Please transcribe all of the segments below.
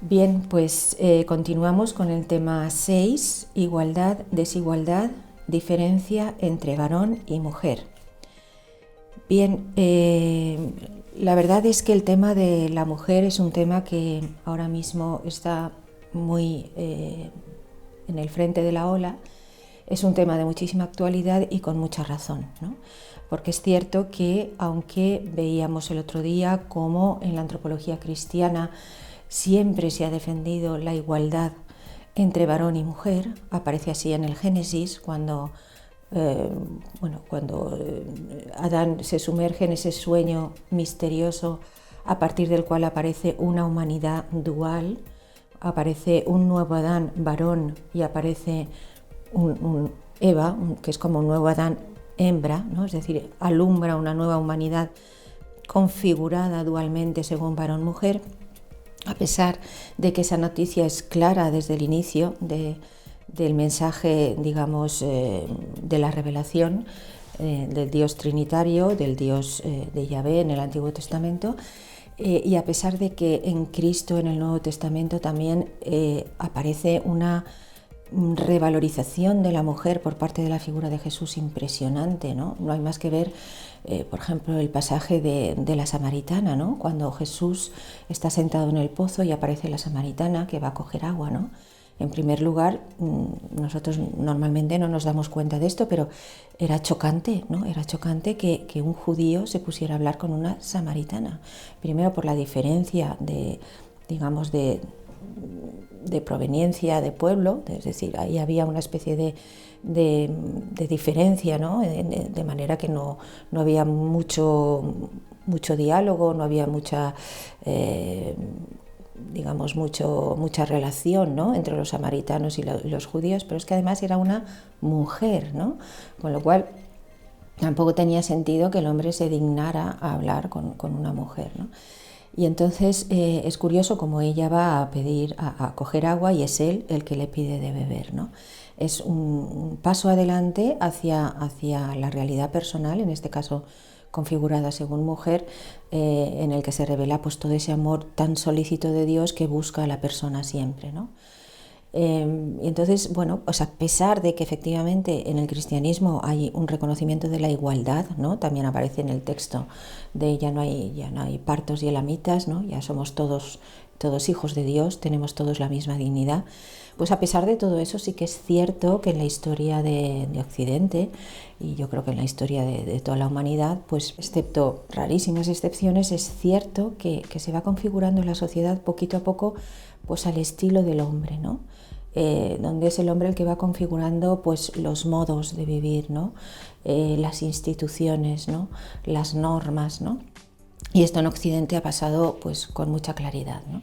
Bien, pues continuamos con el tema 6, igualdad, desigualdad, diferencia entre varón y mujer. Bien, la verdad es que el tema de la mujer es un tema que ahora mismo está muy en el frente de la ola. Es un tema de muchísima actualidad y con mucha razón, ¿no? Porque es cierto que, aunque veíamos el otro día cómo en la antropología cristiana siempre se ha defendido la igualdad entre varón y mujer, aparece así en el Génesis, cuando Adán se sumerge en ese sueño misterioso a partir del cual aparece una humanidad dual, aparece un nuevo Adán varón y aparece un Eva, que es como un nuevo Adán hembra, ¿no? Es decir, alumbra una nueva humanidad configurada dualmente según varón-mujer, a pesar de que esa noticia es clara desde el inicio del mensaje, digamos, de la revelación del Dios trinitario, del Dios de Yahvé en el Antiguo Testamento, y a pesar de que en Cristo, en el Nuevo Testamento, también aparece una revalorización de la mujer por parte de la figura de Jesús impresionante, ¿no? No hay más que ver, por ejemplo, el pasaje de la samaritana, ¿no? Cuando Jesús está sentado en el pozo y aparece la samaritana que va a coger agua, ¿no? En primer lugar, nosotros normalmente no nos damos cuenta de esto, pero era chocante, ¿no? Era chocante que un judío se pusiera a hablar con una samaritana. Primero por la diferencia digamos, de proveniencia de pueblo, es decir, ahí había una especie de diferencia, ¿no? De manera que no había mucho diálogo, no había mucha relación, ¿no? Entre los samaritanos y los judíos, pero es que además era una mujer, ¿no? Con lo cual tampoco tenía sentido que el hombre se dignara a hablar con una mujer, ¿no? Y entonces es curioso como ella va a coger agua y es él el que le pide de beber, ¿no? Es un paso adelante hacia la realidad personal, en este caso configurada según mujer, en el que se revela pues todo ese amor tan solícito de Dios que busca a la persona siempre, ¿no? Y entonces, bueno, pues a pesar de que efectivamente en el cristianismo hay un reconocimiento de la igualdad, ¿no? También aparece en el texto de ya no hay partos y elamitas, ¿no? Ya somos todos hijos de Dios, tenemos todos la misma dignidad. Pues a pesar de todo eso, sí que es cierto que en la historia de Occidente, y yo creo que en la historia de toda la humanidad, pues excepto rarísimas excepciones, es cierto que se va configurando la sociedad poquito a poco pues al estilo del hombre, ¿no? Donde es el hombre el que va configurando pues los modos de vivir, ¿no? Las instituciones, ¿no? Las normas, ¿no? Y esto en Occidente ha pasado pues con mucha claridad, ¿no?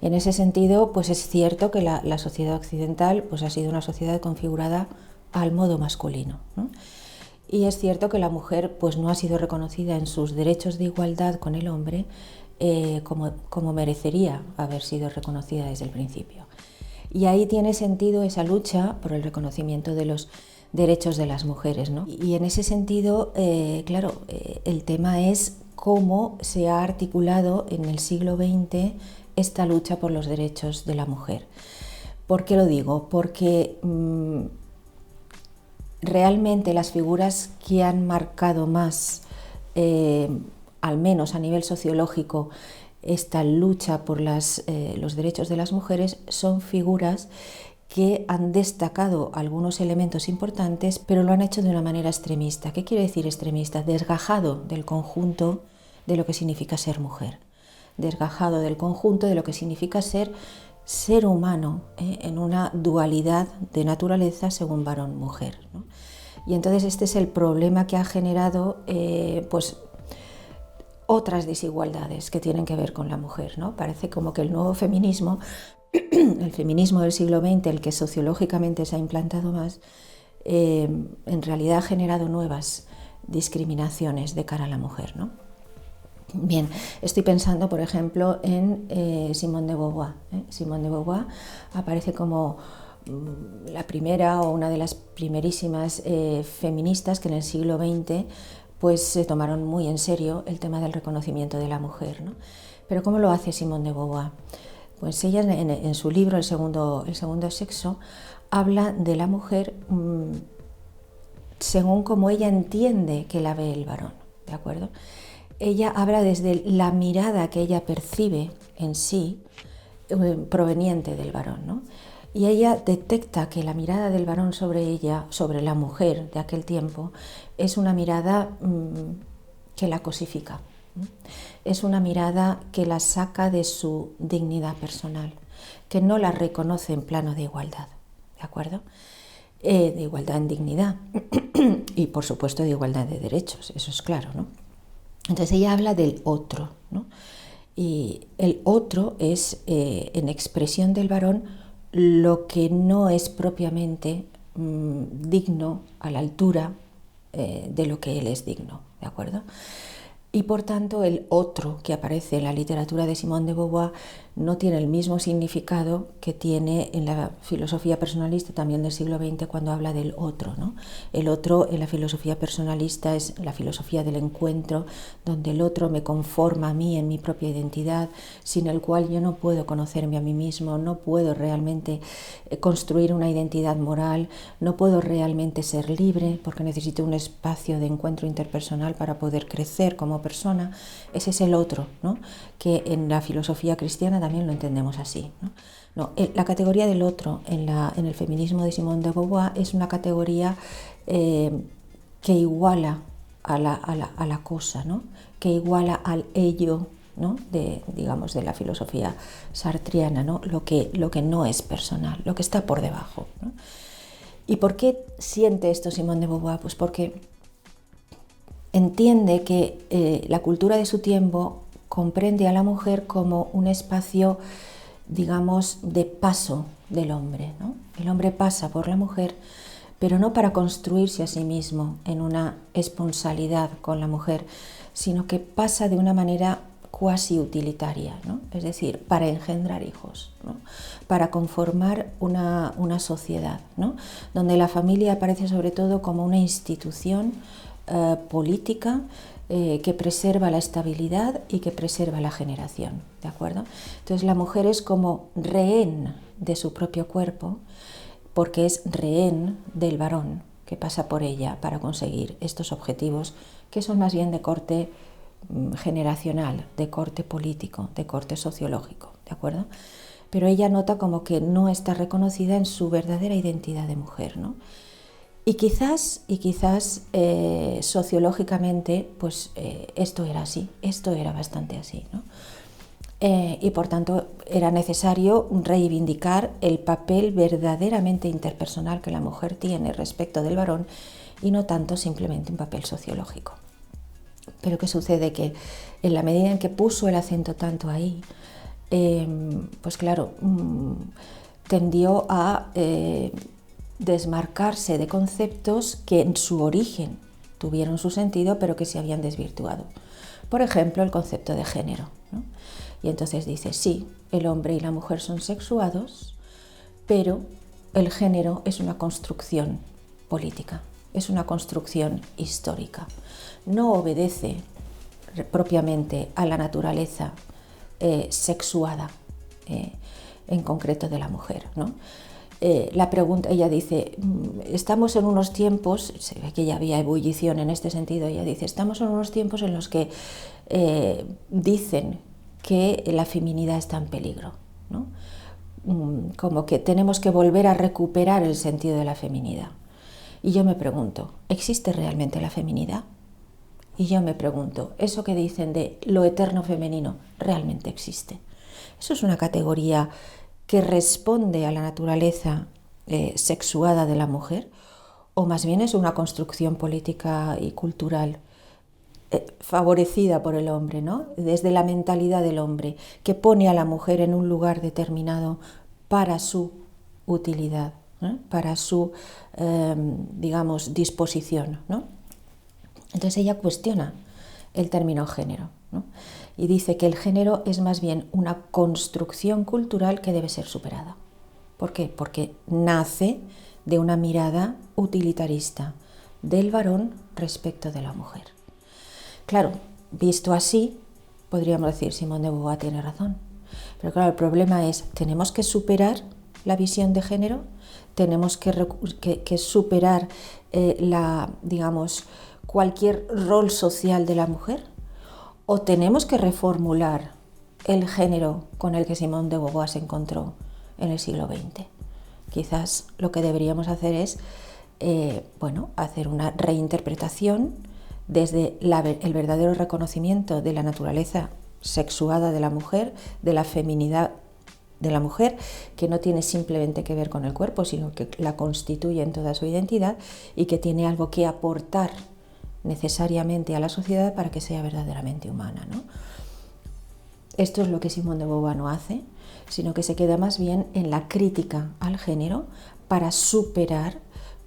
En ese sentido, pues es cierto que la sociedad occidental pues ha sido una sociedad configurada al modo masculino, ¿no? Y es cierto que la mujer pues no ha sido reconocida en sus derechos de igualdad con el hombre como merecería haber sido reconocida desde el principio. Y ahí tiene sentido esa lucha por el reconocimiento de los derechos de las mujeres, ¿no? Y en ese sentido, el tema es cómo se ha articulado en el siglo XX esta lucha por los derechos de la mujer. ¿Por qué lo digo? Porque realmente las figuras que han marcado más, al menos a nivel sociológico, esta lucha por los derechos de las mujeres son figuras que han destacado algunos elementos importantes, pero lo han hecho de una manera extremista. ¿Qué quiere decir extremista? Desgajado del conjunto de lo que significa ser mujer, desgajado del conjunto de lo que significa ser humano, en una dualidad de naturaleza según varón-mujer, ¿no? Y entonces este es el problema que ha generado pues otras desigualdades que tienen que ver con la mujer, ¿no? Parece como que el nuevo feminismo, el feminismo del siglo XX, el que sociológicamente se ha implantado más, en realidad ha generado nuevas discriminaciones de cara a la mujer, ¿no? Bien, estoy pensando, por ejemplo, en Simone de Beauvoir. Simone de Beauvoir aparece como la primera o una de las primerísimas feministas que en el siglo XX pues se tomaron muy en serio el tema del reconocimiento de la mujer, ¿no? Pero ¿cómo lo hace Simone de Beauvoir? Pues ella en su libro, el segundo sexo, habla de la mujer según como ella entiende que la ve el varón, ¿de acuerdo? Ella habla desde la mirada que ella percibe en sí, proveniente del varón, ¿no? Y ella detecta que la mirada del varón sobre ella, sobre la mujer de aquel tiempo, es una mirada que la cosifica, ¿no? Es una mirada que la saca de su dignidad personal, que no la reconoce en plano de igualdad, ¿de acuerdo? De igualdad en dignidad y por supuesto de igualdad de derechos, eso es claro, ¿no? Entonces ella habla del otro, ¿no? Y el otro es en expresión del varón lo que no es propiamente digno a la altura de lo que él es digno, ¿de acuerdo? Y por tanto el otro que aparece en la literatura de Simone de Beauvoir no tiene el mismo significado que tiene en la filosofía personalista también del siglo XX cuando habla del otro, ¿no? El otro en la filosofía personalista es la filosofía del encuentro, donde el otro me conforma a mí en mi propia identidad, sin el cual yo no puedo conocerme a mí mismo, no puedo realmente construir una identidad moral, no puedo realmente ser libre porque necesito un espacio de encuentro interpersonal para poder crecer como persona. Ese es el otro, ¿no? Que en la filosofía cristiana también lo entendemos así, ¿no? No, la categoría del otro en el feminismo de Simone de Beauvoir es una categoría que iguala a la cosa, ¿no? Que iguala al ello, ¿no? Digamos, de la filosofía sartriana, ¿no? Lo que no es personal, lo que está por debajo, ¿no? ¿Y por qué siente esto Simone de Beauvoir? Pues porque entiende que la cultura de su tiempo comprende a la mujer como un espacio, digamos, de paso del hombre, ¿no? El hombre pasa por la mujer, pero no para construirse a sí mismo en una esponsalidad con la mujer, sino que pasa de una manera cuasi utilitaria, ¿no? Es decir, para engendrar hijos, ¿no? Para conformar una sociedad, ¿no? Donde la familia aparece sobre todo como una institución política que preserva la estabilidad y que preserva la generación, ¿de acuerdo? Entonces la mujer es como rehén de su propio cuerpo, porque es rehén del varón que pasa por ella para conseguir estos objetivos que son más bien de corte generacional, de corte político, de corte sociológico, ¿de acuerdo? Pero ella nota como que no está reconocida en su verdadera identidad de mujer, ¿no? Y quizás sociológicamente, pues esto era así, esto era bastante así, ¿no? Y por tanto era necesario reivindicar el papel verdaderamente interpersonal que la mujer tiene respecto del varón y no tanto simplemente un papel sociológico. Pero ¿qué sucede? Que en la medida en que puso el acento tanto ahí, pues claro, tendió a desmarcarse de conceptos que en su origen tuvieron su sentido, pero que se habían desvirtuado. Por ejemplo, el concepto de género, ¿no? Y entonces dice, sí, el hombre y la mujer son sexuados, pero el género es una construcción política, es una construcción histórica. No obedece propiamente a la naturaleza sexuada, en concreto de la mujer, ¿no? La pregunta, ella dice, estamos en unos tiempos, se ve que ya había ebullición en este sentido, ella dice, estamos en unos tiempos en los que dicen que la feminidad está en peligro, ¿no? Como que tenemos que volver a recuperar el sentido de la feminidad. Y yo me pregunto, ¿existe realmente la feminidad? Y yo me pregunto, ¿eso que dicen de lo eterno femenino realmente existe? Eso es una categoría que responde a la naturaleza sexuada de la mujer, o más bien es una construcción política y cultural favorecida por el hombre, ¿no? Desde la mentalidad del hombre, que pone a la mujer en un lugar determinado para su utilidad, ¿no? Para su, digamos, disposición, ¿no? Entonces ella cuestiona el término género, ¿no? Y dice que el género es más bien una construcción cultural que debe ser superada. ¿Por qué? Porque nace de una mirada utilitarista del varón respecto de la mujer. Claro, visto así, podríamos decir Simone de Beauvoir tiene razón, Pero claro, el problema es, tenemos que superar la visión de género, tenemos que superar digamos, cualquier rol social de la mujer, o tenemos que reformular el género con el que Simone de Beauvoir se encontró en el siglo XX. Quizás lo que deberíamos hacer es hacer una reinterpretación desde el verdadero reconocimiento de la naturaleza sexuada de la mujer, de la feminidad de la mujer, que no tiene simplemente que ver con el cuerpo, sino que la constituye en toda su identidad y que tiene algo que aportar necesariamente a la sociedad para que sea verdaderamente humana, ¿no? Esto es lo que Simone de Beauvoir no hace, sino que se queda más bien en la crítica al género para superar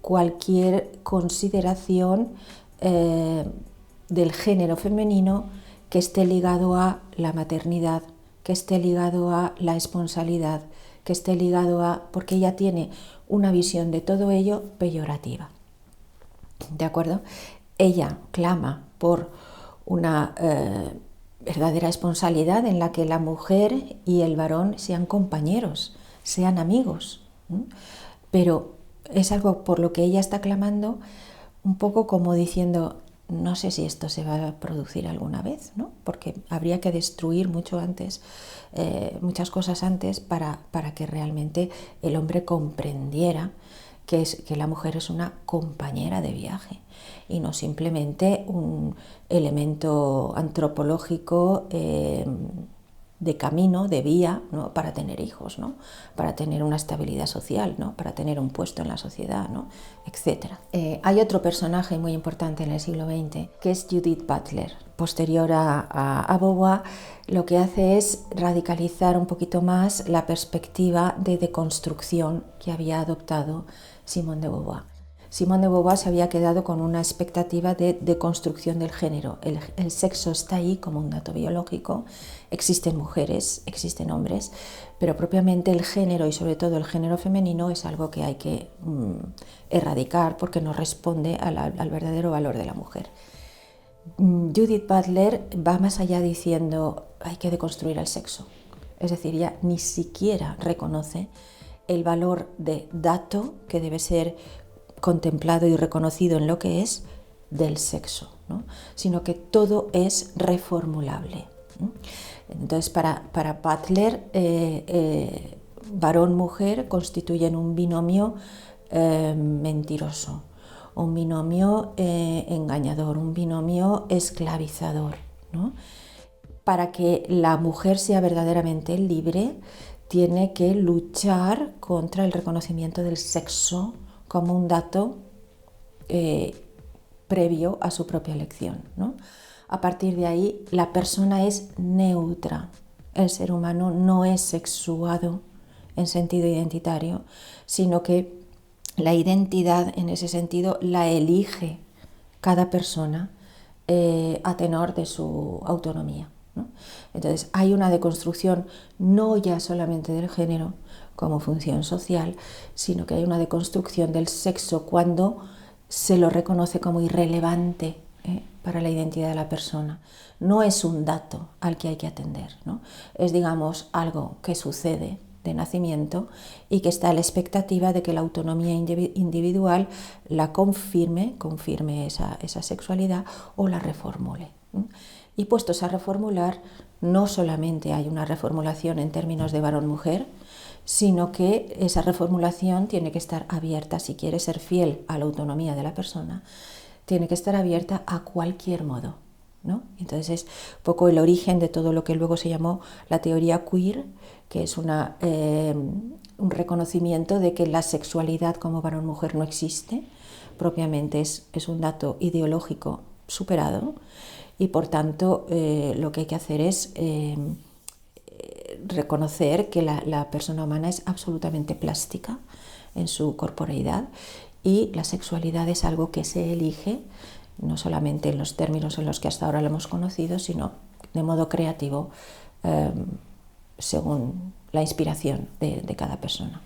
cualquier consideración del género femenino que esté ligado a la maternidad, que esté ligado a la esponsalidad, que esté ligado porque ella tiene una visión de todo ello peyorativa. ¿De acuerdo? Ella clama por una verdadera esponsalidad en la que la mujer y el varón sean compañeros, sean amigos, ¿sí? Pero es algo por lo que ella está clamando, un poco como diciendo, no sé si esto se va a producir alguna vez, ¿no? Porque habría que destruir muchas cosas antes para que realmente el hombre comprendiera que la mujer es una compañera de viaje y no simplemente un elemento antropológico de camino, de vía, ¿no? Para tener hijos, ¿no? Para tener una estabilidad social, ¿no? Para tener un puesto en la sociedad, ¿no? Etc. Hay otro personaje muy importante en el siglo XX que es Judith Butler. Posterior a Beauvoir, lo que hace es radicalizar un poquito más la perspectiva de deconstrucción que había adoptado Simone de Beauvoir. Simone de Beauvoir se había quedado con una expectativa de deconstrucción del género. El sexo está ahí como un dato biológico, existen mujeres, existen hombres, pero propiamente el género y sobre todo el género femenino es algo que hay que erradicar porque no responde al verdadero valor de la mujer. Judith Butler va más allá diciendo hay que deconstruir el sexo, es decir, ya ni siquiera reconoce el valor de dato que debe ser contemplado y reconocido en lo que es del sexo, ¿no? Sino que todo es reformulable, ¿no? Entonces, para Butler, varón-mujer constituyen un binomio mentiroso, un binomio engañador, un binomio esclavizador, ¿no? Para que la mujer sea verdaderamente libre, tiene que luchar contra el reconocimiento del sexo como un dato previo a su propia elección, ¿no? A partir de ahí, la persona es neutra. El ser humano no es sexuado en sentido identitario, sino que la identidad, en ese sentido, la elige cada persona a tenor de su autonomía, ¿no? Entonces, hay una deconstrucción no ya solamente del género como función social, sino que hay una deconstrucción del sexo cuando se lo reconoce como irrelevante para la identidad de la persona. No es un dato al que hay que atender, ¿no? Es, digamos, algo que sucede de nacimiento y que está a la expectativa de que la autonomía individual la confirme esa sexualidad o la reformule. Y puestos a reformular, no solamente hay una reformulación en términos de varón-mujer, sino que esa reformulación tiene que estar abierta, si quiere ser fiel a la autonomía de la persona, tiene que estar abierta a cualquier modo, ¿no? Entonces es un poco el origen de todo lo que luego se llamó la teoría queer, que es un reconocimiento de que la sexualidad como varón-mujer no existe, propiamente es un dato ideológico superado y por tanto lo que hay que hacer es reconocer que la persona humana es absolutamente plástica en su corporeidad y la sexualidad es algo que se elige no solamente en los términos en los que hasta ahora lo hemos conocido, sino de modo creativo según la inspiración de cada persona.